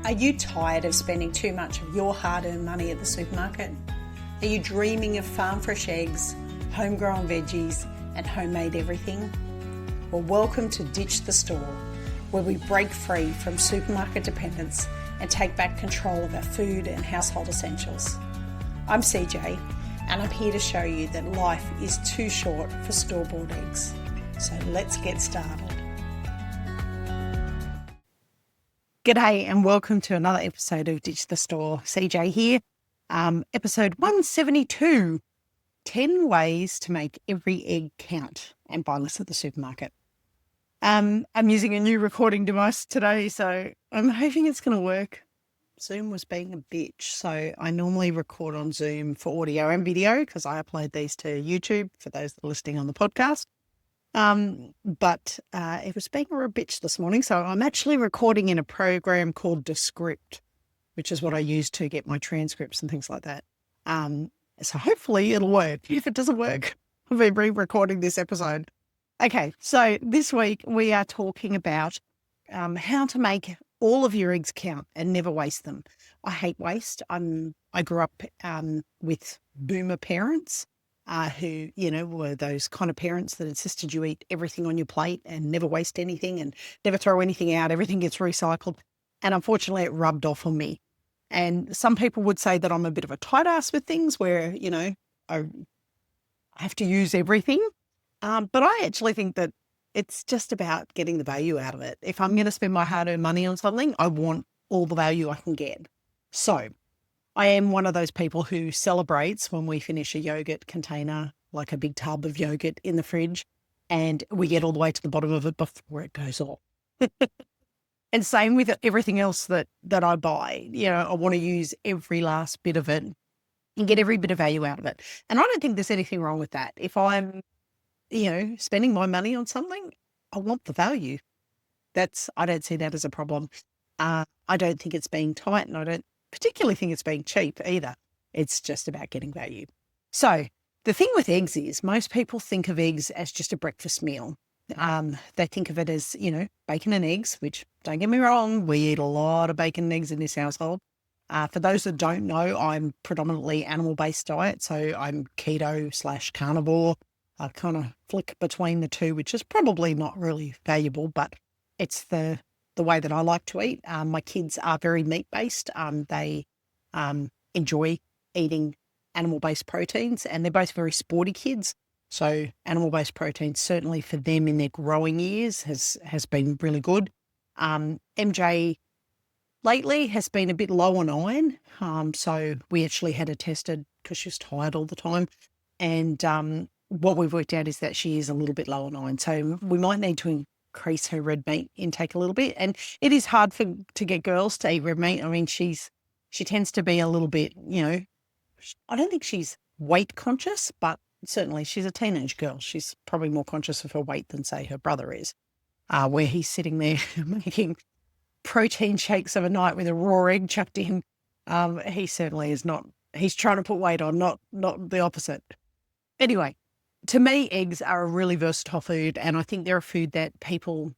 Are you tired of spending too much of your hard-earned money at the supermarket? Are you dreaming of farm-fresh eggs, homegrown veggies, and homemade everything? Well, welcome to Ditch the Store, where we break free from supermarket dependence and take back control of our food and household essentials. I'm CJ, and I'm here to show you that life is too short for store-bought eggs. So let's get started. G'day and welcome to another episode of Ditch the Store. CJ here, episode 172, 10 ways to make every egg count and buy less at the supermarket. I'm using a new recording device today, so I'm hoping it's going to work. Zoom was being a bitch, so I normally record on Zoom for audio and video because I upload these to YouTube for those that are listening on the podcast. But it was being a real bitch this morning, so I'm actually recording in a program called Descript, which is what I use to get my transcripts and things like that. So hopefully it'll work. If it doesn't work, I'll be re-recording this episode. Okay, so this week we are talking about how to make all of your eggs count and never waste them. I hate waste. I grew up with boomer parents. Who, were those kind of parents that insisted you eat everything on your plate and never waste anything and never throw anything out. Everything gets recycled. And unfortunately, it rubbed off on me. And some people would say that I'm a bit of a tight ass with things where, I have to use everything. But I actually think that it's just about getting the value out of it. If I'm going to spend my hard-earned money on something, I want all the value I can get. So I am one of those people who celebrates when we finish a yogurt container, like a big tub of yogurt in the fridge, and we get all the way to the bottom of it before it goes off. And same with everything else that I buy. I want to use every last bit of it and get every bit of value out of it. And I don't think there's anything wrong with that. If I'm, spending my money on something, I want the value. I don't see that as a problem. I don't think it's being tight, and I don't particularly think it's being cheap either. It's just about getting value. So the thing with eggs is most people think of eggs as just a breakfast meal. They think of it as, bacon and eggs, which don't get me wrong, we eat a lot of bacon and eggs in this household. For those that don't know, I'm predominantly animal-based diet. So I'm keto/carnivore. I kind of flick between the two, which is probably not really valuable, but it's the way that I like to eat. My kids are very meat-based. They enjoy eating animal-based proteins, and they're both very sporty kids. So animal-based proteins, certainly for them in their growing years, has been really good. MJ lately has been a bit low on iron. So we actually had her tested because she was tired all the time. And what we've worked out is that she is a little bit low on iron. So we might need to increase her red meat intake a little bit. And it is hard to get girls to eat red meat. I mean, she tends to be a little bit, I don't think she's weight conscious, but certainly she's a teenage girl. She's probably more conscious of her weight than, say, her brother is, where he's sitting there making protein shakes of a night with a raw egg chucked in. He certainly is not. He's trying to put weight on, not the opposite. Anyway, to me, eggs are a really versatile food, and I think they're a food that people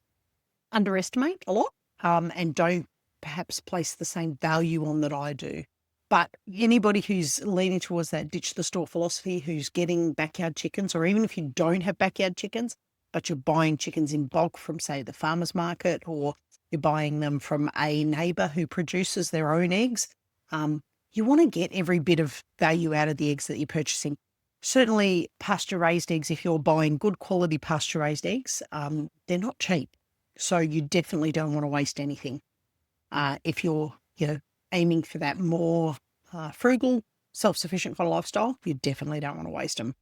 underestimate a lot and don't perhaps place the same value on that I do. But anybody who's leaning towards that ditch the store philosophy, who's getting backyard chickens, or even if you don't have backyard chickens, but you're buying chickens in bulk from, say, the farmer's market, or you're buying them from a neighbour who produces their own eggs, you want to get every bit of value out of the eggs that you're purchasing. Certainly pasture-raised eggs, if you're buying good quality pasture-raised eggs, they're not cheap. So you definitely don't want to waste anything. If you're, aiming for that more frugal, self-sufficient kind of lifestyle, you definitely don't want to waste them.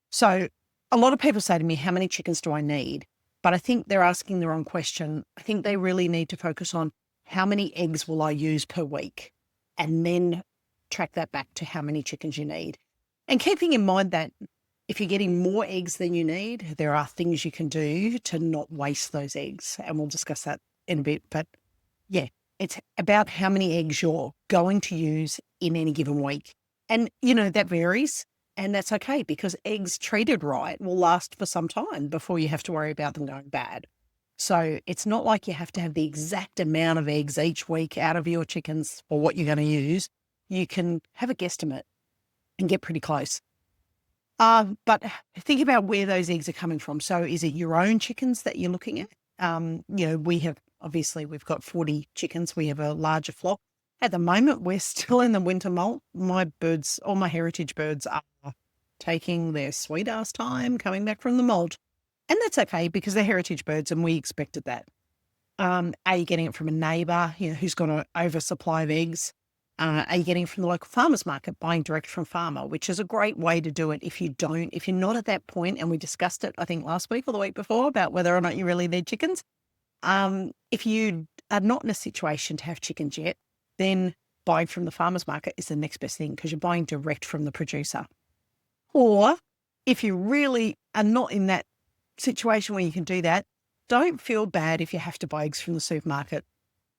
So a lot of people say to me, how many chickens do I need? But I think they're asking the wrong question. I think they really need to focus on how many eggs will I use per week, and then track that back to how many chickens you need. And keeping in mind that if you're getting more eggs than you need, there are things you can do to not waste those eggs. And we'll discuss that in a bit. But yeah, it's about how many eggs you're going to use in any given week. And, that varies. And that's okay, because eggs treated right will last for some time before you have to worry about them going bad. So it's not like you have to have the exact amount of eggs each week out of your chickens for what you're going to use. You can have a guesstimate and get pretty close. But think about where those eggs are coming from. So is it your own chickens that you're looking at? We've got 40 chickens. We have a larger flock. At the moment, we're still in the winter molt. My birds, all my heritage birds are taking their sweet ass time coming back from the molt. And that's okay because they're heritage birds and we expected that. Are you getting it from a neighbour, who's got an oversupply of eggs? Are you getting it from the local farmers market, buying direct from farmer, which is a great way to do it if you're not at that point, and we discussed it, I think, last week or the week before about whether or not you really need chickens. If you are not in a situation to have chickens yet, then buying from the farmers market is the next best thing because you're buying direct from the producer. Or if you really are not in that situation where you can do that, don't feel bad if you have to buy eggs from the supermarket.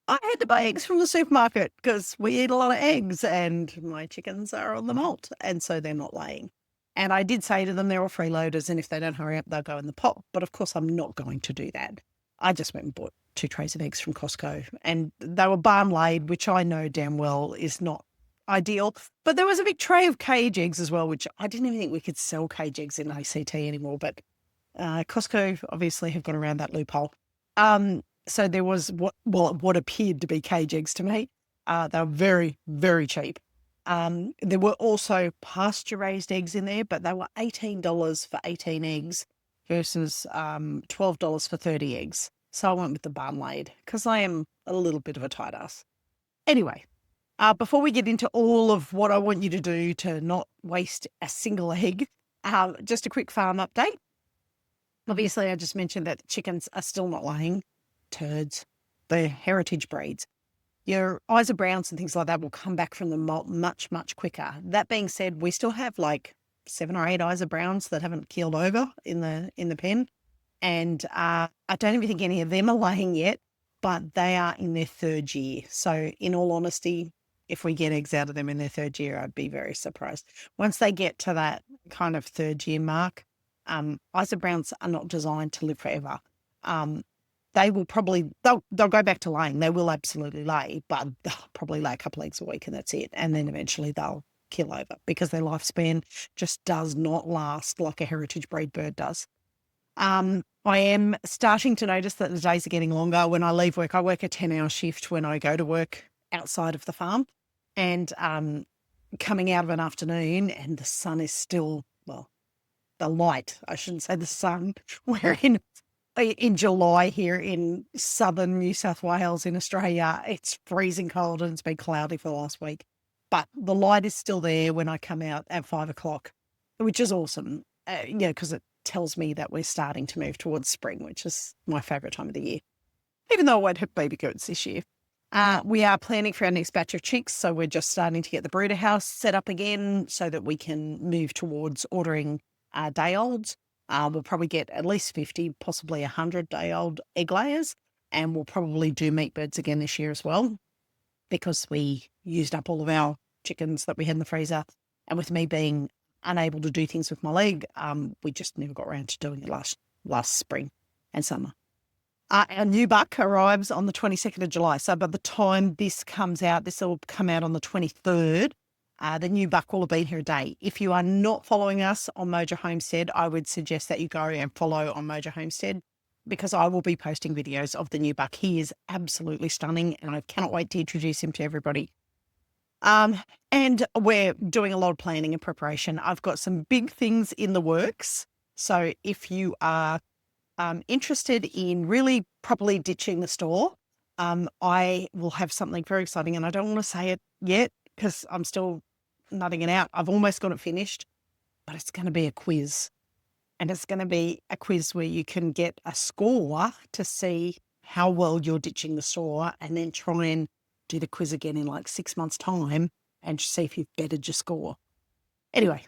I had to buy eggs from the supermarket because we eat a lot of eggs and my chickens are on the molt and so they're not laying. And I did say to them, they're all freeloaders and if they don't hurry up, they'll go in the pot. But of course, I'm not going to do that. I just went and bought 2 trays of eggs from Costco and they were barn laid, which I know damn well is not ideal. But there was a big tray of cage eggs as well, which I didn't even think we could sell cage eggs in ACT anymore. But Costco obviously have gone around that loophole. So there was what appeared to be cage eggs to me. They were very, very cheap. There were also pasture-raised eggs in there, but they were $18 for 18 eggs versus $12 for 30 eggs. So I went with the barn laid because I am a little bit of a tight ass. Anyway, before we get into all of what I want you to do to not waste a single egg, just a quick farm update. Obviously, I just mentioned that the chickens are still not laying. Turds. They're heritage breeds. Your Isa Browns and things like that will come back from the molt much, much quicker. That being said, we still have like 7 or 8 Isa Browns that haven't keeled over in the pen. And I don't even think any of them are laying yet, but they are in their 3rd year. So in all honesty, if we get eggs out of them in their 3rd year, I'd be very surprised. Once they get to that kind of 3rd year mark, Isa Browns are not designed to live forever. They will they'll go back to laying. They will absolutely lay, but they'll probably lay a couple eggs a week and that's it. And then eventually they'll keel over because their lifespan just does not last like a heritage breed bird does. I am starting to notice that the days are getting longer. When I leave work, I work a 10-hour shift when I go to work outside of the farm and coming out of an afternoon and the sun is still, the light, I shouldn't say the sun. We're in July here in southern New South Wales in Australia. It's freezing cold and it's been cloudy for the last week. But the light is still there when I come out at 5 o'clock, which is awesome, because it tells me that we're starting to move towards spring, which is my favourite time of the year, even though I won't have baby goats this year. We are planning for our next batch of chicks, so we're just starting to get the brooder house set up again so that we can move towards ordering day-olds. We'll probably get at least 50, possibly 100 day-old egg layers, and we'll probably do meat birds again this year as well because we used up all of our chickens that we had in the freezer. And with me being unable to do things with my leg, we just never got around to doing it last spring and summer. Our new buck arrives on the 22nd of July. So by the time this comes out, this will come out on the 23rd. The new buck will have been here a day. If you are not following us on Mojo Homestead, I would suggest that you go and follow on Mojo Homestead because I will be posting videos of the new buck. He is absolutely stunning and I cannot wait to introduce him to everybody. And we're doing a lot of planning and preparation. I've got some big things in the works. So if you are interested in really properly ditching the store, I will have something very exciting and I don't want to say it yet because I'm still nutting it out. I've almost got it finished, but it's going to be a quiz. And it's going to be a quiz where you can get a score to see how well you're ditching the store and then try and do the quiz again in like 6 months' time and see if you've bettered your score. Anyway,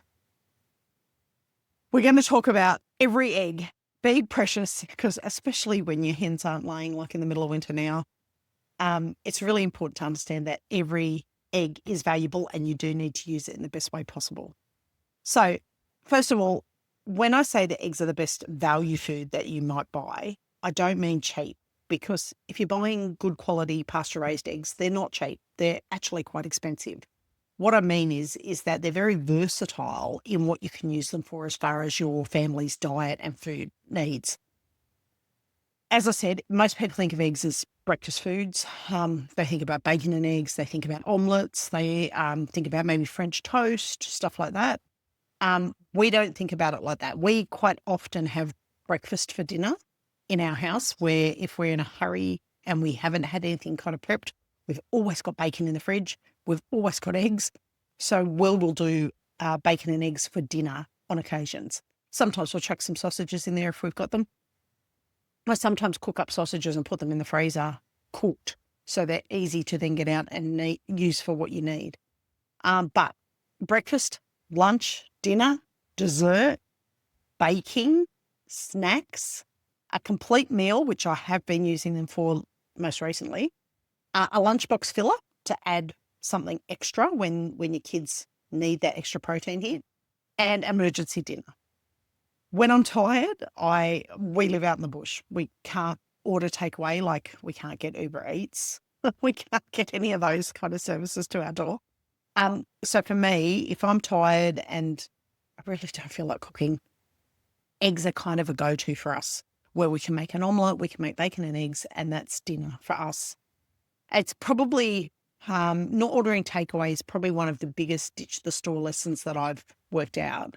we're going to talk about every egg. Be precious because especially when your hens aren't laying like in the middle of winter now, it's really important to understand that every egg is valuable and you do need to use it in the best way possible. So first of all, when I say that eggs are the best value food that you might buy, I don't mean cheap, because if you're buying good quality pasture raised eggs, they're not cheap. They're actually quite expensive. What I mean is that they're very versatile in what you can use them for as far as your family's diet and food needs. As I said, most people think of eggs as breakfast foods. They think about bacon and eggs. They think about omelettes. They think about maybe French toast, stuff like that. We don't think about it like that. We quite often have breakfast for dinner in our house, where if we're in a hurry and we haven't had anything kind of prepped, we've always got bacon in the fridge. We've always got eggs. So we'll do bacon and eggs for dinner on occasions. Sometimes we'll chuck some sausages in there if we've got them. I sometimes cook up sausages and put them in the freezer cooked, so they're easy to then get out and use for what you need. But breakfast, lunch, dinner, dessert, baking, snacks, a complete meal, which I have been using them for most recently, a lunchbox filler to add something extra when your kids need that extra protein hit, and emergency dinner. When I'm tired, we live out in the bush. We can't order takeaway, like we can't get Uber Eats. We can't get any of those kind of services to our door. So for me, if I'm tired and I really don't feel like cooking, eggs are kind of a go-to for us, where we can make an omelette, we can make bacon and eggs, and that's dinner for us. It's probably not ordering takeaway is probably one of the biggest ditch the store lessons that I've worked out.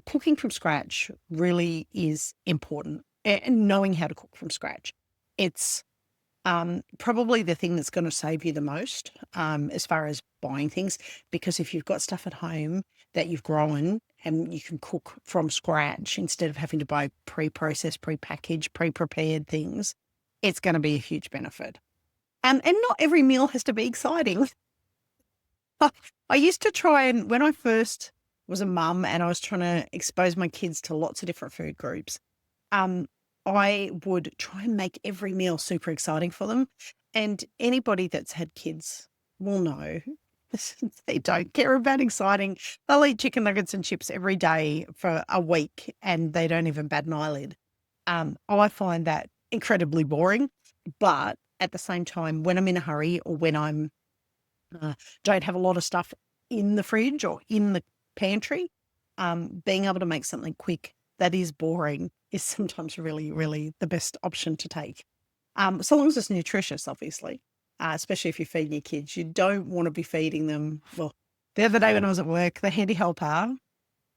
Cooking from scratch really is important, and knowing how to cook from scratch. It's probably the thing that's going to save you the most as far as buying things, because if you've got stuff at home that you've grown and you can cook from scratch instead of having to buy pre-processed, pre-packaged, pre-prepared things, it's going to be a huge benefit. And not every meal has to be exciting. I used to try, and when I first was a mum and I was trying to expose my kids to lots of different food groups, I would try and make every meal super exciting for them. And anybody that's had kids will know they don't care about exciting. They'll eat chicken nuggets and chips every day for a week and they don't even bat an eyelid. I find that incredibly boring. But at the same time, when I'm in a hurry or when I'm don't have a lot of stuff in the fridge or in the pantry, being able to make something quick that is boring is sometimes really, really the best option to take. So long as it's nutritious, obviously, especially if you're feeding your kids. You don't want to be feeding them. Well, the other day when I was at work, the handy helper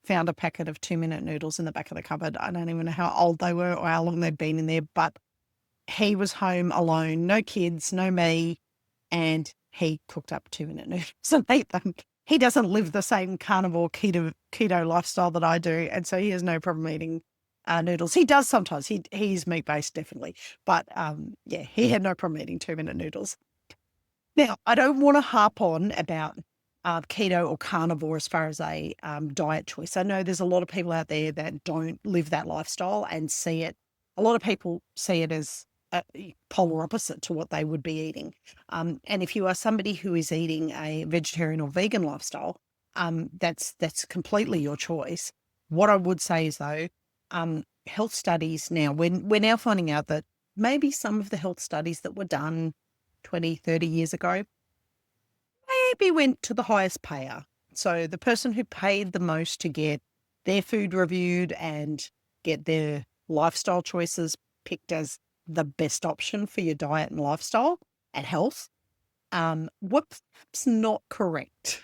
found a packet of 2-minute noodles in the back of the cupboard. I don't even know how old they were or how long they'd been in there, but he was home alone, no kids, no me, and he cooked up 2-minute noodles and ate them. He doesn't live the same carnivore keto lifestyle that I do, and so he has no problem eating noodles. He does sometimes. He's meat-based, definitely. But, yeah, he had no problem eating 2-minute noodles. Now, I don't want to harp on about keto or carnivore as far as a diet choice. I know there's a lot of people out there that don't live that lifestyle and see it. A lot of people see it as polar opposite to what they would be eating. And if you are somebody who is eating a vegetarian or vegan lifestyle, that's completely your choice. What I would say is, though, health studies now, we're now finding out that maybe some of the health studies that were done 20, 30 years ago maybe went to the highest payer. So the person who paid the most to get their food reviewed and get their lifestyle choices picked as the best option for your diet and lifestyle and health, were perhaps not correct.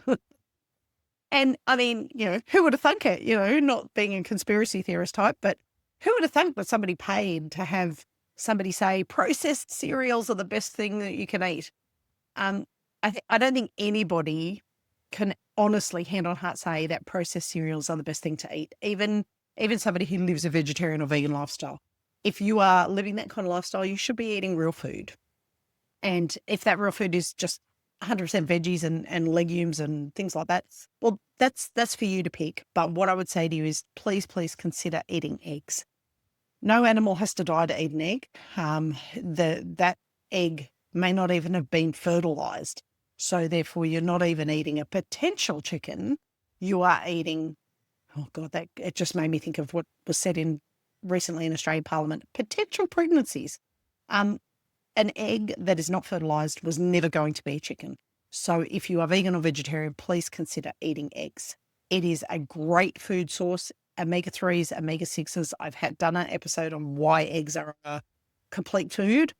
And I mean, who would have thunk it, not being a conspiracy theorist type, but who would have thunk that somebody paid to have somebody say processed cereals are the best thing that you can eat? I don't think anybody can honestly, hand on heart, say that processed cereals are the best thing to eat. Even somebody who lives a vegetarian or vegan lifestyle. If you are living that kind of lifestyle, you should be eating real food. And if that real food is just 100% veggies and legumes and things like that, well, that's for you to pick. But what I would say to you is please consider eating eggs. No animal has to die to eat an egg. That egg may not even have been fertilized. So therefore, you're not even eating a potential chicken. You are eating, oh God, it just made me think of what was said in recently in Australian Parliament, potential pregnancies. An egg that is not fertilised was never going to be a chicken. So if you are vegan or vegetarian, please consider eating eggs. It is a great food source. Omega-3s, omega-6s. I've done an episode on why eggs are a complete food.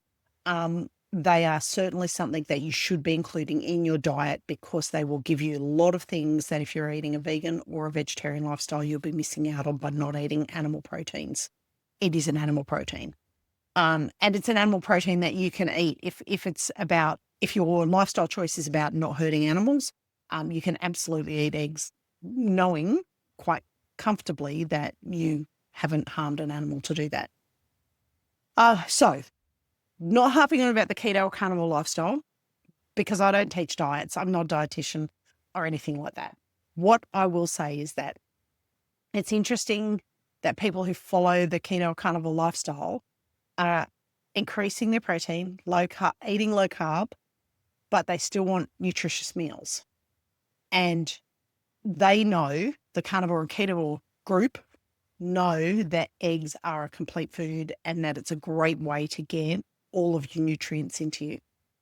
They are certainly something that you should be including in your diet because they will give you a lot of things that if you're eating a vegan or a vegetarian lifestyle, you'll be missing out on by not eating animal proteins. It is an animal protein. And it's an animal protein that you can eat if your lifestyle choice is about not hurting animals, you can absolutely eat eggs knowing quite comfortably that you haven't harmed an animal to do that. So not harping on about the keto or carnivore lifestyle because I don't teach diets. I'm not a dietitian or anything like that. What I will say is that it's interesting that people who follow the keto or carnivore lifestyle are increasing their protein, eating low carb, but they still want nutritious meals. And they know, the carnivore and keto group know that eggs are a complete food and that it's a great way to get all of your nutrients into you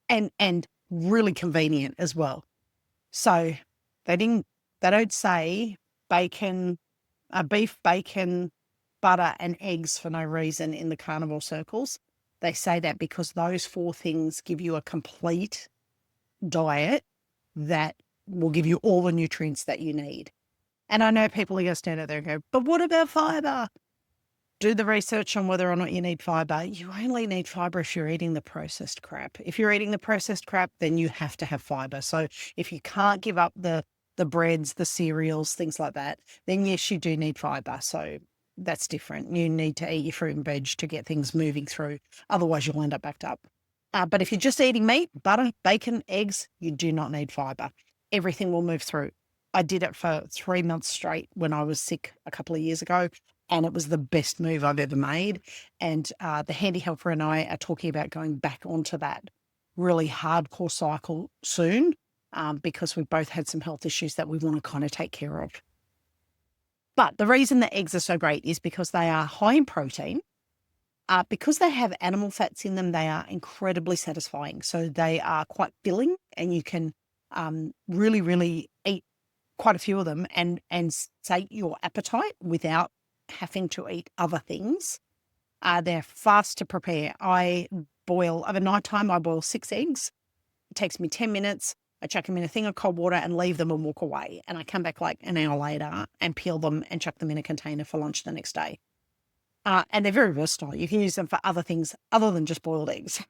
and really convenient as well. So they don't say beef, bacon, butter and eggs for no reason in the carnivore circles. They say that because those 4 things give you a complete diet that will give you all the nutrients that you need. And I know people are going to stand out there and go, but what about fiber? Do the research on whether or not you need fiber. You only need fiber if you're eating the processed crap. If you're eating the processed crap, then you have to have fiber. So if you can't give up the breads, the cereals, things like that, then yes, you do need fiber. So that's different. You need to eat your fruit and veg to get things moving through. Otherwise, you'll end up backed up. But if you're just eating meat, butter, bacon, eggs, you do not need fiber. Everything will move through. I did it for 3 months straight when I was sick a couple of years ago, and it was the best move I've ever made. And the handy helper and I are talking about going back onto that really hardcore cycle soon because we've both had some health issues that we want to kind of take care of. But the reason that eggs are so great is because they are high in protein. Because they have animal fats in them, they are incredibly satisfying. So they are quite filling and you can really, really eat quite a few of them and sate your appetite without having to eat other things. They're fast to prepare. Over night time, I boil 6 eggs. It takes me 10 minutes. I chuck them in a thing of cold water and leave them and walk away. And I come back like an hour later and peel them and chuck them in a container for lunch the next day. And they're very versatile. You can use them for other things other than just boiled eggs.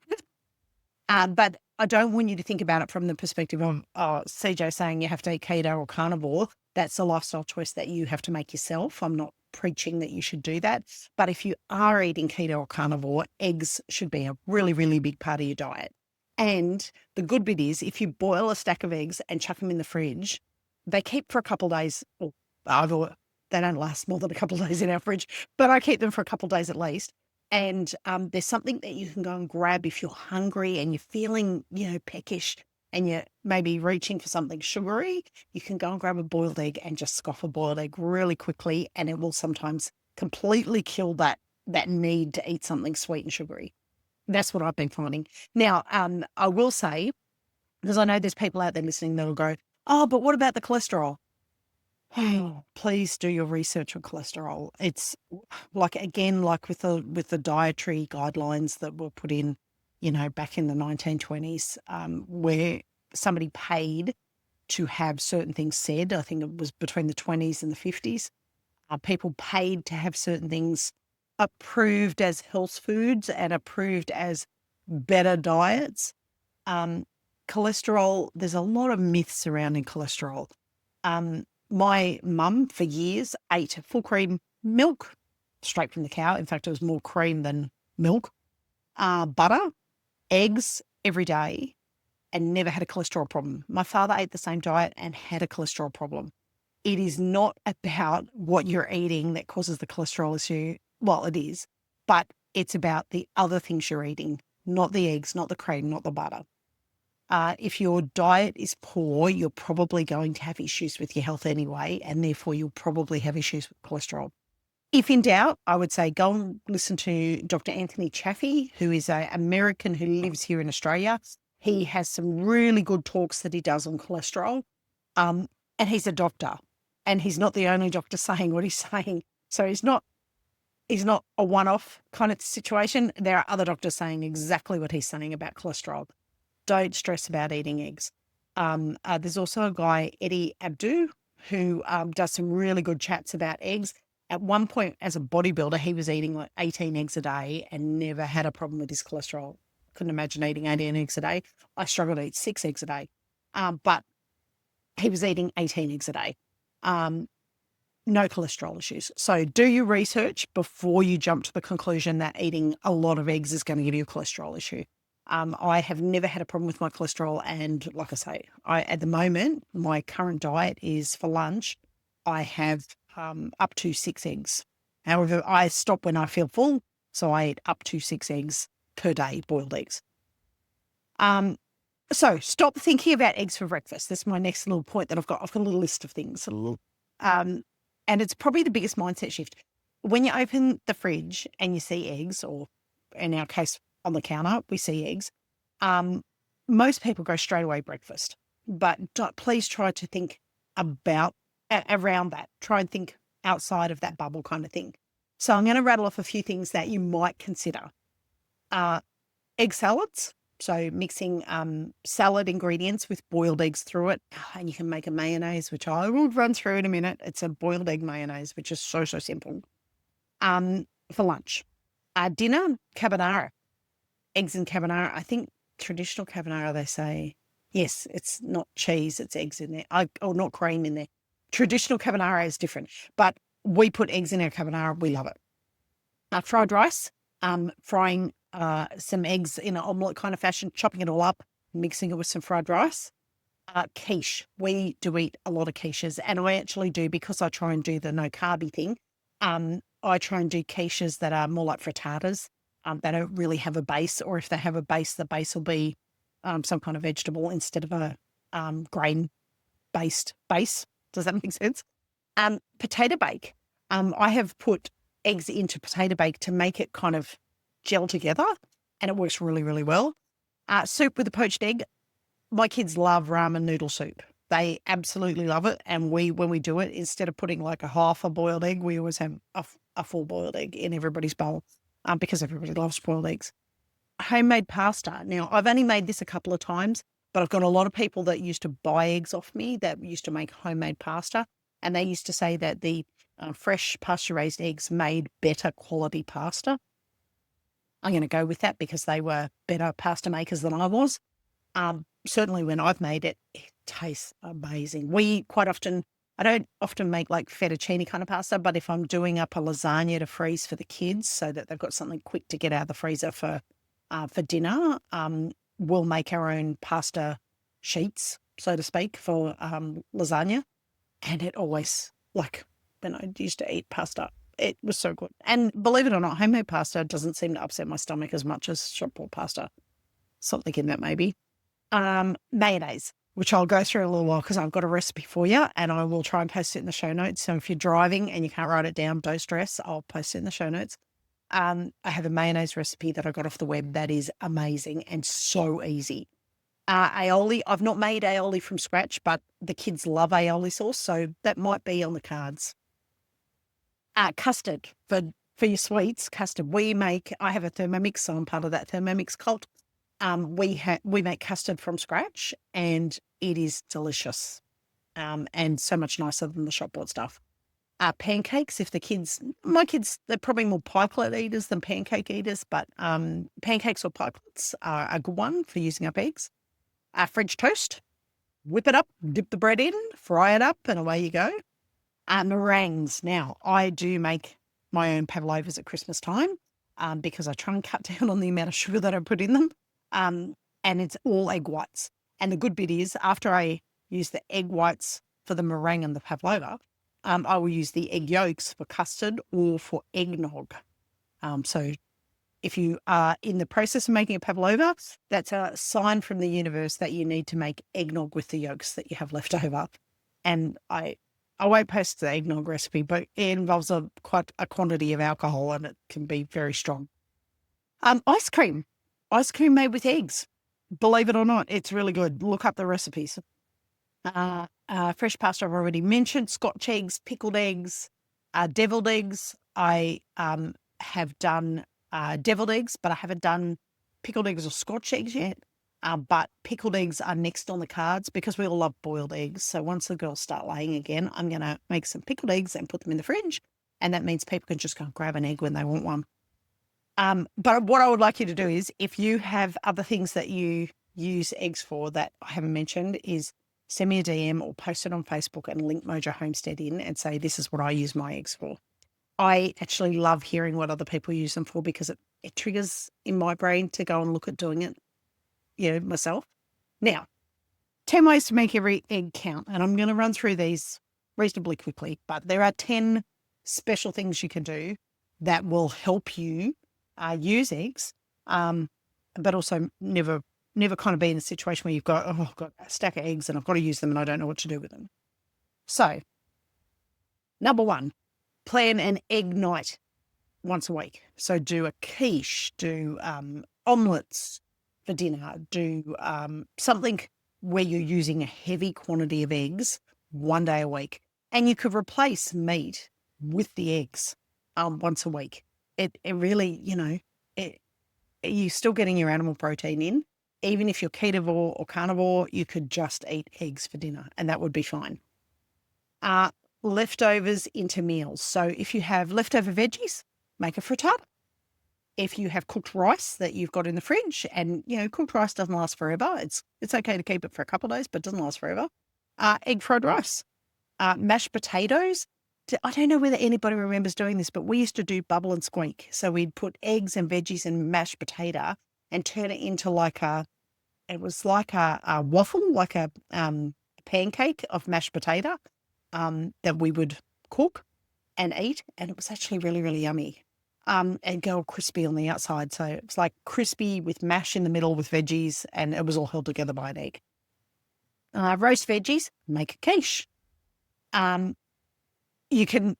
But I don't want you to think about it from the perspective of, CJ saying you have to eat keto or carnivore. That's a lifestyle choice that you have to make yourself. I'm not preaching that you should do that. But if you are eating keto or carnivore, eggs should be a really, really big part of your diet. And the good bit is if you boil a stack of eggs and chuck them in the fridge, they keep for a couple of days. They don't last more than a couple of days in our fridge, but I keep them for a couple of days at least. And there's something that you can go and grab if you're hungry and you're feeling, peckish and you're maybe reaching for something sugary. You can go and grab a boiled egg and just scoff a boiled egg really quickly, and it will sometimes completely kill that need to eat something sweet and sugary. That's what I've been finding. Now, I will say, because I know there's people out there listening that'll go, oh, but what about the cholesterol? Oh, please do your research on cholesterol. It's like with the dietary guidelines that were put in, back in the 1920s, where somebody paid to have certain things said. I think it was between the 20s and the 50s. People paid to have certain things approved as health foods and approved as better diets. Cholesterol, there's a lot of myths surrounding cholesterol. My mum for years ate full cream milk straight from the cow. In fact, it was more cream than milk, butter, eggs every day, and never had a cholesterol problem. My father ate the same diet and had a cholesterol problem. It is not about what you're eating that causes the cholesterol issue. Well, it is, but it's about the other things you're eating, not the eggs, not the cream, not the butter. If your diet is poor, you're probably going to have issues with your health anyway, and therefore you'll probably have issues with cholesterol. If in doubt, I would say go and listen to Dr. Anthony Chaffee, who is an American who lives here in Australia. He has some really good talks that he does on cholesterol. And he's a doctor, and he's not the only doctor saying what he's saying. So he's not a one-off kind of situation. There are other doctors saying exactly what he's saying about cholesterol. Don't stress about eating eggs. There's also a guy, Eddie Abdu, who does some really good chats about eggs. At one point, as a bodybuilder, he was eating like 18 eggs a day and never had a problem with his cholesterol. Couldn't imagine eating 18 eggs a day. I struggle to eat 6 eggs a day. But he was eating 18 eggs a day. No cholesterol issues. So do your research before you jump to the conclusion that eating a lot of eggs is going to give you a cholesterol issue. I have never had a problem with my cholesterol. And like I say, at the moment, my current diet is for lunch, I have up to 6 eggs. However, I stop when I feel full. So I eat up to 6 eggs per day, boiled eggs. So stop thinking about eggs for breakfast. That's my next little point that I've got. I've got a little list of things. And it's probably the biggest mindset shift. When you open the fridge and you see eggs, or in our case, on the counter, we see eggs, most people go straight away breakfast. But please try to think about around that. Try and think outside of that bubble kind of thing. So I'm going to rattle off a few things that you might consider. Egg salads. So mixing salad ingredients with boiled eggs through it. And you can make a mayonnaise, which I will run through in a minute. It's a boiled egg mayonnaise, which is so simple. For lunch. Dinner, carbonara. Eggs and carbonara. I think traditional carbonara, they say, yes, it's not cheese, it's eggs in there. Or not cream in there. Traditional carbonara is different. But we put eggs in our carbonara. We love it. Fried rice. Frying some eggs in an omelette kind of fashion, chopping it all up, mixing it with some fried rice. Quiche. We do eat a lot of quiches, and I actually do, because I try and do the no carby thing. I try and do quiches that are more like frittatas. They don't really have a base, or if they have a base, the base will be some kind of vegetable instead of a grain-based base. Does that make sense? Potato bake. I have put eggs into potato bake to make it kind of gel together, and it works really, really well. Soup with a poached egg. My kids love ramen noodle soup. They absolutely love it. And when we do it, instead of putting like a half a boiled egg, we always have a full boiled egg in everybody's bowl, because everybody loves boiled eggs. Homemade pasta. Now, I've only made this a couple of times, but I've got a lot of people that used to buy eggs off me that used to make homemade pasta. And they used to say that the fresh pasture-raised eggs made better quality pasta. I'm going to go with that because they were better pasta makers than I was. Certainly when I've made it, it tastes amazing. I don't often make like fettuccine kind of pasta, but if I'm doing up a lasagna to freeze for the kids so that they've got something quick to get out of the freezer for dinner, we'll make our own pasta sheets, so to speak, for lasagna. And it always, like when I used to eat pasta, it was so good. And believe it or not, homemade pasta doesn't seem to upset my stomach as much as shop-bought pasta. Something in that maybe. Mayonnaise, which I'll go through in a little while because I've got a recipe for you, and I will try and post it in the show notes. So if you're driving and you can't write it down, don't stress. I'll post it in the show notes. I have a mayonnaise recipe that I got off the web that is amazing and so easy. Aioli. I've not made aioli from scratch, but the kids love aioli sauce, so that might be on the cards. Custard for your sweets. Custard. I have a Thermomix, so I'm part of that Thermomix cult. We make custard from scratch, and it is delicious, and so much nicer than the shop bought stuff. Pancakes. My kids, they're probably more pie-plate eaters than pancake eaters, but pancakes or pie-plates are a good one for using up eggs. French toast. Whip it up, dip the bread in, fry it up, and away you go. Meringues. Now, I do make my own pavlovas at Christmas time because I try and cut down on the amount of sugar that I put in them. And it's all egg whites. And the good bit is, after I use the egg whites for the meringue and the pavlova, I will use the egg yolks for custard or for eggnog. So if you are in the process of making a pavlova, that's a sign from the universe that you need to make eggnog with the yolks that you have left over. And I I won't post the eggnog recipe, but it involves quite a quantity of alcohol and it can be very strong. Ice cream made with eggs. Believe it or not, it's really good. Look up the recipes. Fresh pasta I've already mentioned, Scotch eggs, pickled eggs, deviled eggs. I have done deviled eggs, but I haven't done pickled eggs or Scotch eggs yet. But pickled eggs are next on the cards because we all love boiled eggs. So once the girls start laying again, I'm going to make some pickled eggs and put them in the fridge. And that means people can just go and grab an egg when they want one. But what I would like you to do is, if you have other things that you use eggs for that I haven't mentioned, is send me a DM or post it on Facebook and link Mojo Homestead in and say, this is what I use my eggs for. I actually love hearing what other people use them for because it triggers in my brain to go and look at doing it, myself. Now, 10 ways to make every egg count. And I'm going to run through these reasonably quickly, but there are 10 special things you can do that will help you use eggs, but also never kind of be in a situation where you've got, I've got a stack of eggs and I've got to use them and I don't know what to do with them. So, number 1, plan an egg night once a week. So do a quiche, do omelettes for dinner, do something where you're using a heavy quantity of eggs one day a week. And you could replace meat with the eggs once a week. It really, you're still getting your animal protein in. Even if you're ketovore or carnivore, you could just eat eggs for dinner and that would be fine. Leftovers into meals. So if you have leftover veggies, make a frittata. If you have cooked rice that you've got in the fridge, and cooked rice doesn't last forever. It's okay to keep it for a couple of days, but it doesn't last forever. Egg fried rice, mashed potatoes. I don't know whether anybody remembers doing this, but we used to do bubble and squeak. So we'd put eggs and veggies and mashed potato and turn it into it was like a waffle, like a pancake of mashed potato that we would cook and eat. And it was actually really, really yummy. And go crispy on the outside. So it was like crispy with mash in the middle with veggies, and it was all held together by an egg. Roast veggies, make a quiche. You can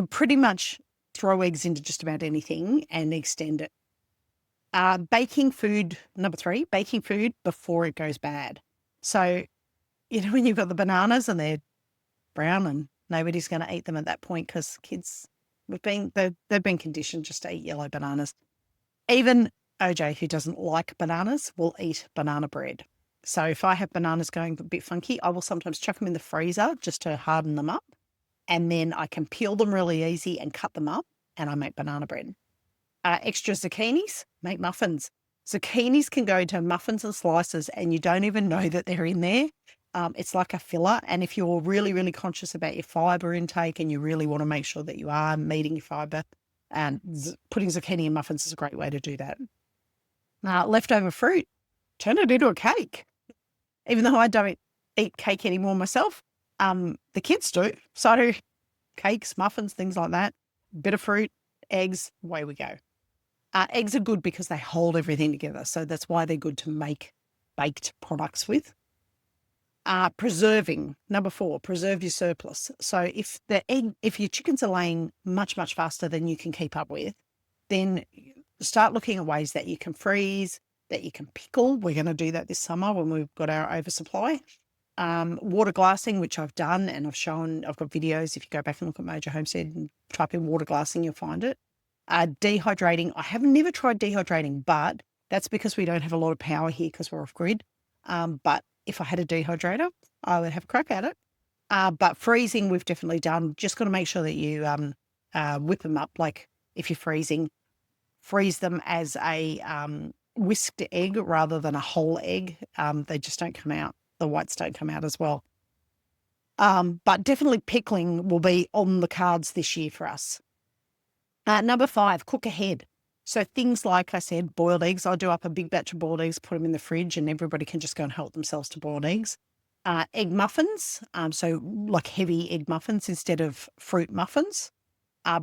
pretty much throw eggs into just about anything and extend it. Baking food, number 3, baking food before it goes bad. So, when you've got the bananas and they're brown and nobody's going to eat them at that point because kids, they've been conditioned just to eat yellow bananas. Even OJ, who doesn't like bananas, will eat banana bread. So if I have bananas going a bit funky, I will sometimes chuck them in the freezer just to harden them up. And then I can peel them really easy and cut them up and I make banana bread. Extra zucchinis, make muffins. Zucchinis can go into muffins and slices and you don't even know that they're in there. It's like a filler. And if you're really, really conscious about your fibre intake and you really want to make sure that you are meeting your fibre, and putting zucchini in muffins is a great way to do that. Leftover fruit, turn it into a cake. Even though I don't eat cake anymore myself, the kids do. So cakes, muffins, things like that, bit of fruit, eggs, away we go. Eggs are good because they hold everything together. So that's why they're good to make baked products with. Preserving, number 4, preserve your surplus. So if your chickens are laying much, much faster than you can keep up with, then start looking at ways that you can freeze, that you can pickle. We're going to do that this summer when we've got our oversupply. Water glassing, which I've done and I've got videos. If you go back and look at Mojo Homestead and type in water glassing, you'll find it. Dehydrating. I have never tried dehydrating, but that's because we don't have a lot of power here because we're off grid. But if I had a dehydrator, I would have a crack at it. But freezing, we've definitely done. Just got to make sure that you whip them up. Like if you're freezing, freeze them as a whisked egg rather than a whole egg. They just don't come out. The whites don't come out as well. But definitely pickling will be on the cards this year for us. Number 5, cook ahead. So things like I said, boiled eggs. I'll do up a big batch of boiled eggs, put them in the fridge, and everybody can just go and help themselves to boiled eggs. Egg muffins, so like heavy egg muffins instead of fruit muffins.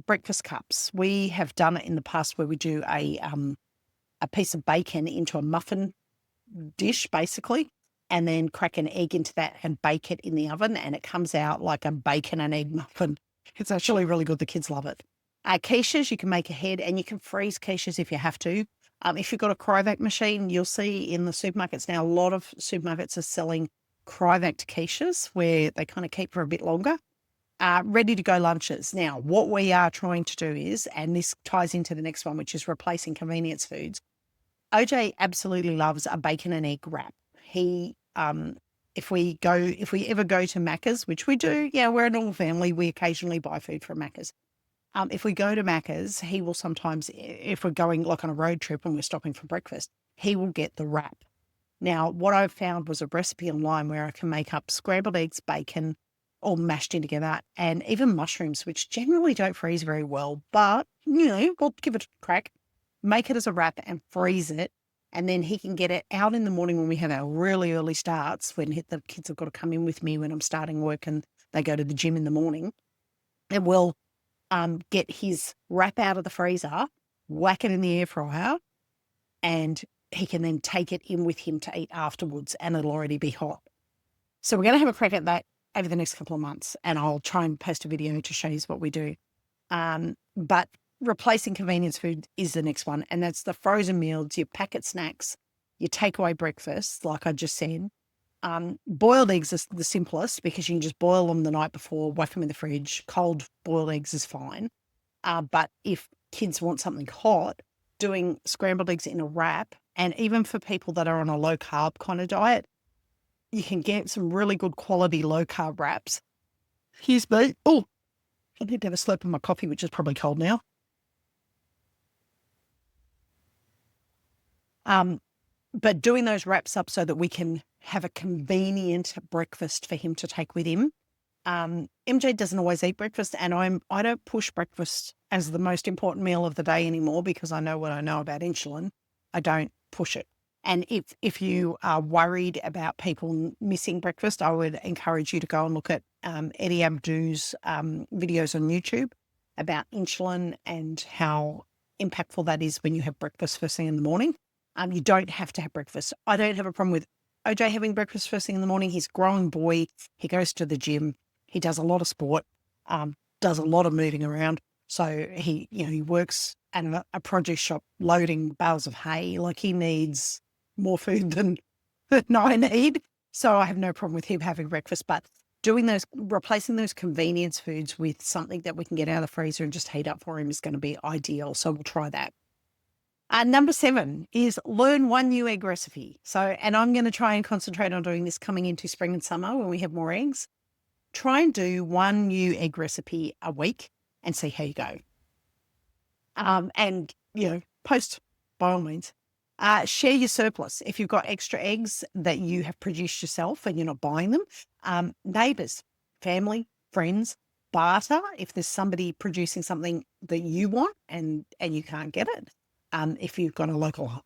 Breakfast cups. We have done it in the past where we do a piece of bacon into a muffin dish, basically. and then crack an egg into that and bake it in the oven, and it comes out like a bacon and egg muffin. It's actually really good. The kids love it. Quiches, you can make ahead, and you can freeze quiches if you have to. If you've got a Cryovac machine, you'll see in the supermarkets now, a lot of supermarkets are selling Cryovac quiches where they kind of keep for a bit longer. Ready to go lunches. Now, what we are trying to do is, and this ties into the next one, which is replacing convenience foods. OJ absolutely loves a bacon and egg wrap. He, if we ever go to Macca's, which we do, yeah, we're a normal family. We occasionally buy food from Macca's. If we go to Macca's, he will sometimes, if we're going like on a road trip and we're stopping for breakfast, he will get the wrap. Now, what I found was a recipe online where I can make up scrambled eggs, bacon, all mashed in together, and even mushrooms, which generally don't freeze very well, but, we'll give it a crack. Make it as a wrap and freeze it. And then he can get it out in the morning when we have our really early starts, when the kids have got to come in with me when I'm starting work and they go to the gym in the morning. And we'll get his wrap out of the freezer, whack it in the air fryer, and he can then take it in with him to eat afterwards, and it'll already be hot. So we're going to have a crack at that over the next couple of months, and I'll try and post a video to show you what we do. But replacing convenience food is the next one, and that's the frozen meals, your packet snacks, your takeaway breakfast, like I just said. Boiled eggs is the simplest because you can just boil them the night before, whack them in the fridge. Cold boiled eggs is fine. But if kids want something hot, doing scrambled eggs in a wrap, and even for people that are on a low carb kind of diet, you can get some really good quality low carb wraps. Excuse me. Oh, I need to have a slurp of my coffee, which is probably cold now. But doing those wraps up so that we can have a convenient breakfast for him to take with him. MJ doesn't always eat breakfast, and I don't push breakfast as the most important meal of the day anymore because I know what I know about insulin. I don't push it. And if you are worried about people missing breakfast, I would encourage you to go and look at Eddie Abdu's videos on YouTube about insulin and how impactful that is when you have breakfast first thing in the morning. You don't have to have breakfast. I don't have a problem with OJ having breakfast first thing in the morning. He's a growing boy. He goes to the gym. He does a lot of sport, does a lot of moving around. So he works at a produce shop loading bales of hay. Like he needs more food than I need. So I have no problem with him having breakfast, but replacing those convenience foods with something that we can get out of the freezer and just heat up for him is going to be ideal. So we'll try that. Number 7 is learn one new egg recipe. And I'm going to try and concentrate on doing this coming into spring and summer when we have more eggs. Try and do one new egg recipe a week and see how you go. And post by all means. Share your surplus. If you've got extra eggs that you have produced yourself and you're not buying them, neighbours, family, friends, barter. If there's somebody producing something that you want and you can't get it. If you've got a local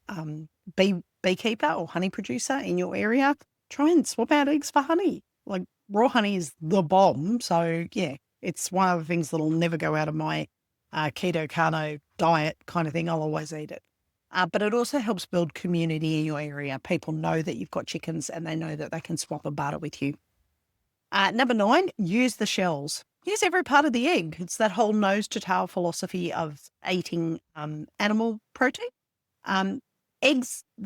beekeeper or honey producer in your area, try and swap out eggs for honey. Like raw honey is the bomb. So yeah, it's one of the things that'll never go out of my keto carno diet kind of thing. I'll always eat it. But it also helps build community in your area. People know that you've got chickens and they know that they can swap and barter with you. Number 9, use the shells. Use every part of the egg. It's that whole nose to tail philosophy of eating animal protein. The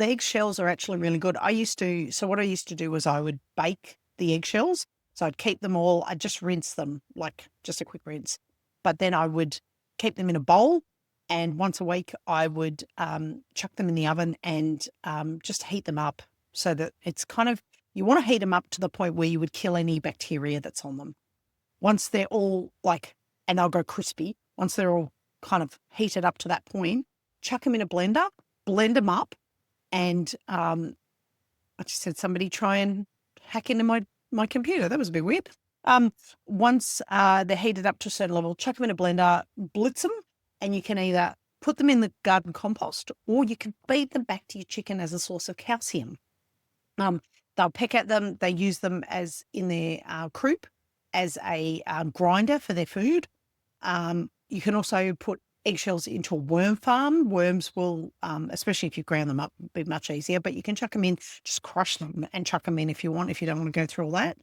egg shells are actually really good. So what I used to do was I would bake the egg shells. So I'd keep them all, I'd just rinse them, like just a quick rinse. But then I would keep them in a bowl, and once a week I would chuck them in the oven and just heat them up so that it's you want to heat them up to the point where you would kill any bacteria that's on them. Once they're all and they'll go crispy, once they're all kind of heated up to that point, chuck them in a blender, blend them up, and I just had somebody try and hack into my computer. That was a bit weird. Once they're heated up to a certain level, chuck them in a blender, blitz them, and you can either put them in the garden compost or you can feed them back to your chicken as a source of calcium. They'll peck at them. They use them as in their croup as a grinder for their food. You can also put eggshells into a worm farm. Worms will, especially if you ground them up, be much easier, but you can chuck them in, just crush them and chuck them in if you want, if you don't want to go through all that.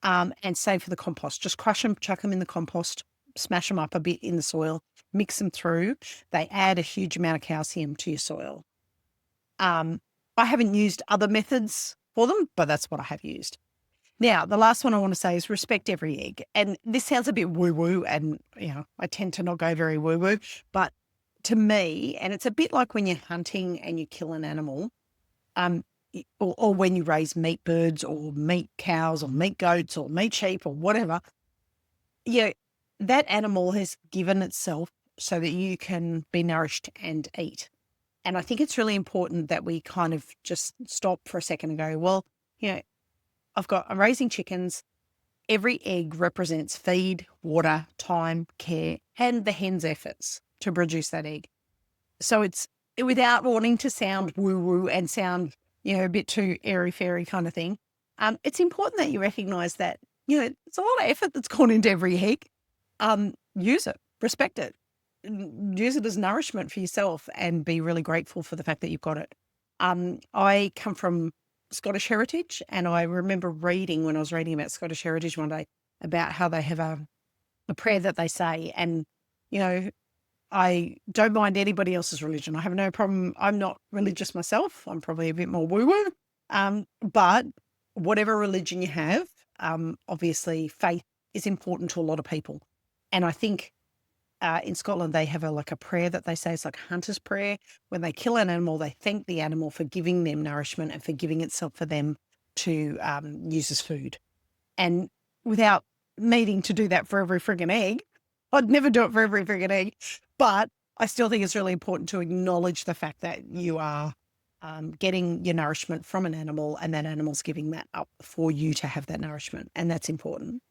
And same for the compost. Just crush them, chuck them in the compost, smash them up a bit in the soil, mix them through. They add a huge amount of calcium to your soil. I haven't used other methods for them, but that's what I have used. Now, the last one I want to say is respect every egg. And this sounds a bit woo-woo, and, I tend to not go very woo-woo, but to me, and it's a bit like when you're hunting and you kill an animal, or when you raise meat birds or meat cows or meat goats or meat sheep or whatever, that animal has given itself so that you can be nourished and eat. And I think it's really important that we kind of just stop for a second and go, well, I'm raising chickens. Every egg represents feed, water, time, care, and the hen's efforts to produce that egg. So it's, without wanting to sound woo-woo and sound, a bit too airy-fairy kind of thing, it's important that you recognise that, it's a lot of effort that's gone into every egg. Use it, respect it, use it as nourishment for yourself, and be really grateful for the fact that you've got it. I come from Scottish heritage, and I remember reading, when I was reading about Scottish heritage one day, about how they have a prayer that they say. And, I don't mind anybody else's religion. I have no problem. I'm not religious myself. I'm probably a bit more woo-woo. But whatever religion you have, obviously faith is important to a lot of people. And I think in Scotland, they have a prayer that they say. It's like a hunter's prayer. When they kill an animal, they thank the animal for giving them nourishment and for giving itself for them to use as food. And without needing to do that for every friggin' egg, I'd never do it for every friggin' egg. But I still think it's really important to acknowledge the fact that you are getting your nourishment from an animal, and that animal's giving that up for you to have that nourishment. And that's important.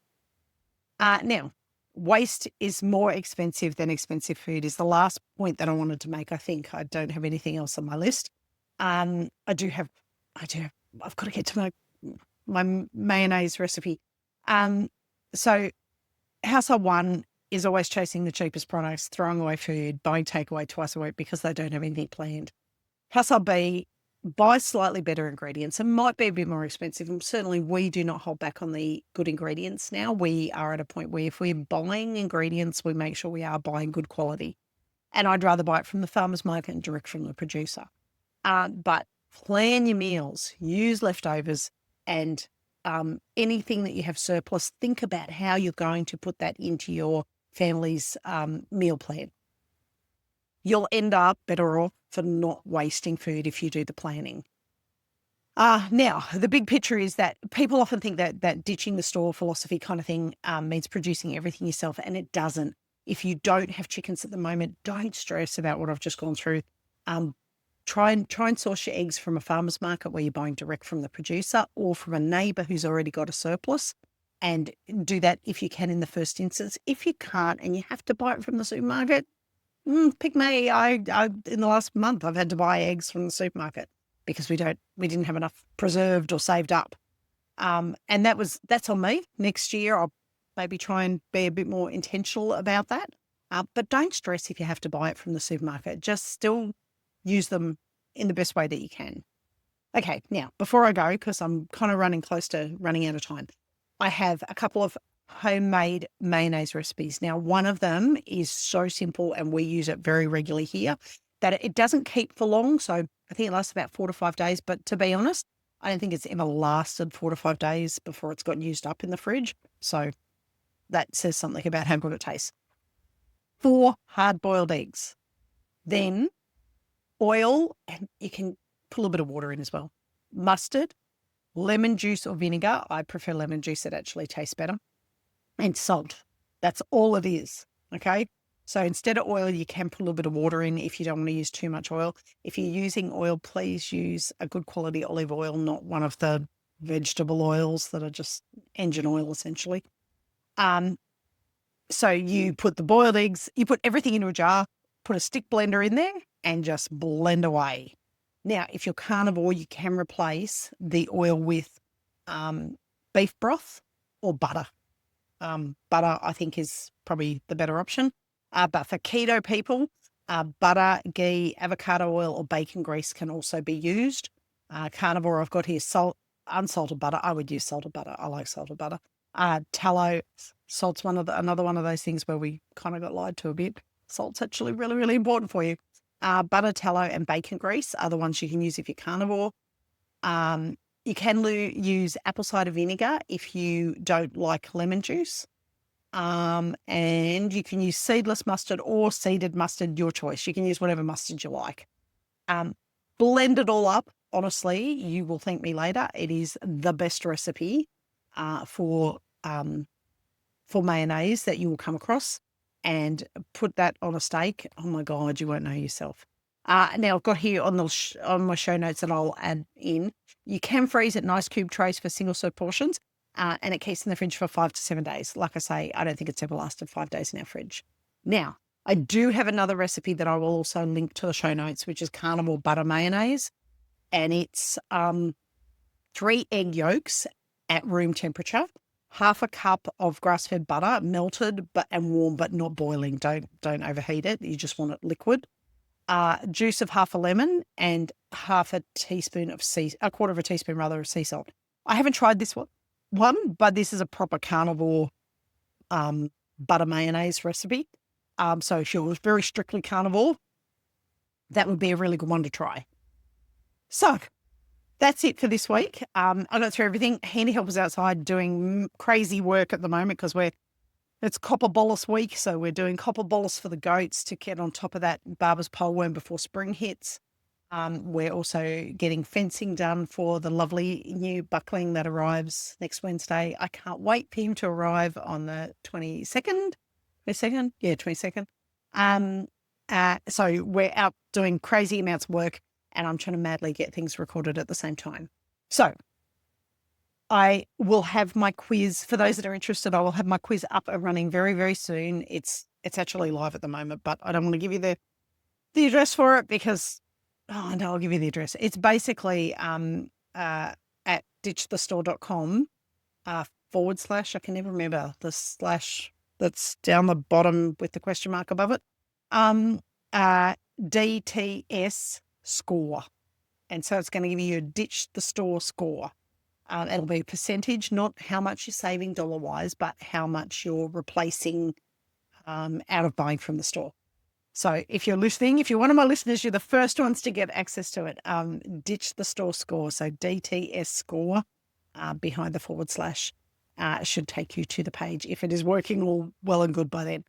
Now, waste is more expensive than expensive food is the last point that I wanted to make. I think I don't have anything else on my list. I've got to get to my mayonnaise recipe. So household one is always chasing the cheapest products, throwing away food, buying takeaway twice a week because they don't have anything planned. Household B buys slightly better ingredients and might be a bit more expensive. And certainly we do not hold back on the good ingredients now. We are at a point where if we're buying ingredients, we make sure we are buying good quality. And I'd rather buy it from the farmer's market and direct from the producer. But plan your meals, use leftovers, and anything that you have surplus, think about how you're going to put that into your family's meal plan. You'll end up better off for not wasting food if you do the planning. Now, the big picture is that people often think that ditching the store philosophy kind of thing means producing everything yourself, and it doesn't. If you don't have chickens at the moment, don't stress about what I've just gone through. Try and source your eggs from a farmer's market where you're buying direct from the producer, or from a neighbour who's already got a surplus, and do that if you can in the first instance. If you can't and you have to buy it from the supermarket, pick me. I in the last month I've had to buy eggs from the supermarket because we didn't have enough preserved or saved up. And that's on me. Next year I'll maybe try and be a bit more intentional about that. But don't stress if you have to buy it from the supermarket. Just still use them in the best way that you can. Okay, now before I go, because I'm kind of running close to running out of time, I have a couple of homemade mayonnaise recipes. Now, one of them is so simple and we use it very regularly here that it doesn't keep for long. So I think it lasts about 4 to 5 days. But to be honest, I don't think it's ever lasted 4 to 5 days before it's gotten used up in the fridge. So that says something about how good it tastes. 4 hard-boiled eggs. Then oil, and you can put a little bit of water in as well. Mustard, lemon juice or vinegar. I prefer lemon juice. It actually tastes better. And salt. That's all it is. Okay. So instead of oil, you can put a little bit of water in if you don't want to use too much oil. If you're using oil, please use a good quality olive oil, not one of the vegetable oils that are just engine oil essentially. So you put the boiled eggs, you put everything into a jar, put a stick blender in there and just blend away. Now, if you're carnivore, you can replace the oil with beef broth or butter. Butter, I think, is probably the better option. But for keto people, butter, ghee, avocado oil, or bacon grease can also be used. Carnivore, I've got here unsalted butter. I would use salted butter. I like salted butter. Tallow, salt's another one of those things where we kind of got lied to a bit. Salt's actually really, really important for you. Butter, tallow, and bacon grease are the ones you can use if you're carnivore. You can use apple cider vinegar if you don't like lemon juice. And you can use seedless mustard or seeded mustard, your choice. You can use whatever mustard you like. Blend it all up. Honestly, you will thank me later. It is the best recipe for mayonnaise that you will come across, and put that on a steak. Oh my God, you won't know yourself. Now I've got here on my show notes that I'll add in. You can freeze it in ice cube trays for single serve portions, and it keeps in the fridge for 5 to 7 days. Like I say, I don't think it's ever lasted 5 days in our fridge. Now, I do have another recipe that I will also link to the show notes, which is carnivore butter mayonnaise, and it's 3 egg yolks at room temperature, half a cup of grass-fed butter, melted and warm, but not boiling. Don't overheat it. You just want it liquid. Juice of half a lemon and a quarter of a teaspoon of sea salt. I haven't tried this one, but this is a proper carnivore butter mayonnaise recipe. So if you're very strictly carnivore, that would be a really good one to try. So that's it for this week. I got through everything. Handy helpers outside doing crazy work at the moment because it's copper bolus week. So we're doing copper bolus for the goats to get on top of that barber's pole worm before spring hits. We're also getting fencing done for the lovely new buckling that arrives next Wednesday. I can't wait for him to arrive on the 22nd. 22nd? Yeah, 22nd. So we're out doing crazy amounts of work, and I'm trying to madly get things recorded at the same time. So I will have my quiz. For those that are interested, I will have my quiz up and running very, very soon. It's actually live at the moment, but I don't want to give you the address for it because, oh no, I'll give you the address. It's basically at ditchthestore.com / I can never remember the slash that's down the bottom with the question mark above it. DTS score. And so it's going to give you a Ditch the Store score. It'll be a percentage, not how much you're saving dollar-wise, but how much you're replacing out of buying from the store. So if you're listening, if you're one of my listeners, you're the first ones to get access to it. Ditch the Store score. So DTS score behind the / should take you to the page if it is working all well and good by then.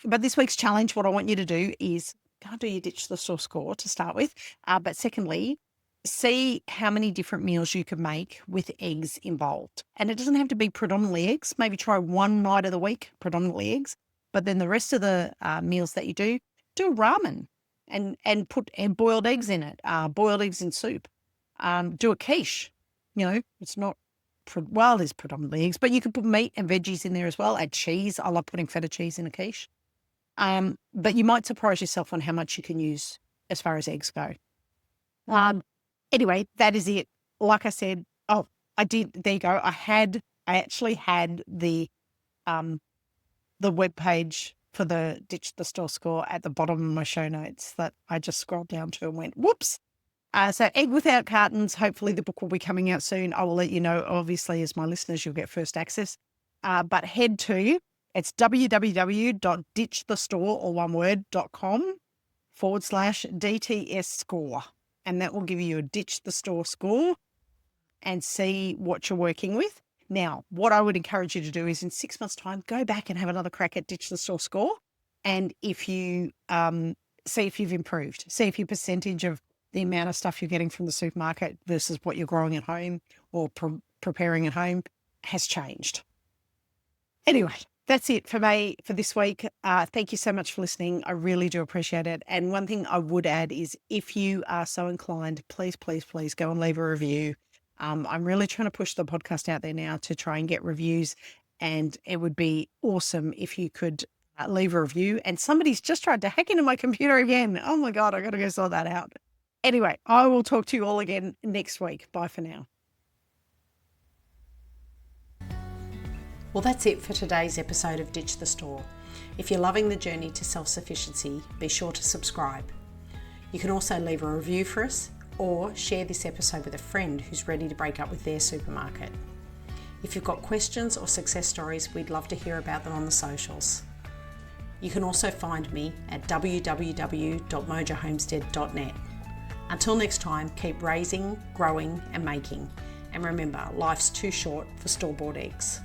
But this week's challenge, what I want you to do is go do your Ditch the Store score to start with. But secondly, see how many different meals you can make with eggs involved. And it doesn't have to be predominantly eggs. Maybe try one night of the week, predominantly eggs. But then the rest of the meals that you do ramen and put boiled eggs in it, boiled eggs in soup. Do a quiche. It's not, it is predominantly eggs, but you can put meat and veggies in there as well. Add cheese. I love putting feta cheese in a quiche. But you might surprise yourself on how much you can use as far as eggs go. Anyway, that is it. Like I said, there you go. I actually had the webpage for the Ditch the Store score at the bottom of my show notes that I just scrolled down to and went, whoops. So Egg Without Cartons, hopefully the book will be coming out soon. I will let you know, obviously, as my listeners, you'll get first access. But head to, it's www.ditchthestore.com / DTS score. And that will give you a Ditch the Store score and see what you're working with. Now, what I would encourage you to do is in 6 months' time, go back and have another crack at Ditch the Store score. And if you see if you've improved, see if your percentage of the amount of stuff you're getting from the supermarket versus what you're growing at home or preparing at home has changed. Anyway, that's it for this week. Thank you so much for listening. I really do appreciate it. And one thing I would add is if you are so inclined, please, please, please go and leave a review. I'm really trying to push the podcast out there now to try and get reviews. And it would be awesome if you could leave a review. And somebody's just tried to hack into my computer again. Oh my God, I got to go sort that out. Anyway, I will talk to you all again next week. Bye for now. Well, that's it for today's episode of Ditch the Store. If you're loving the journey to self-sufficiency, be sure to subscribe. You can also leave a review for us or share this episode with a friend who's ready to break up with their supermarket. If you've got questions or success stories, we'd love to hear about them on the socials. You can also find me at www.mojahomestead.net. Until next time, keep raising, growing and making. And remember, life's too short for store-bought eggs.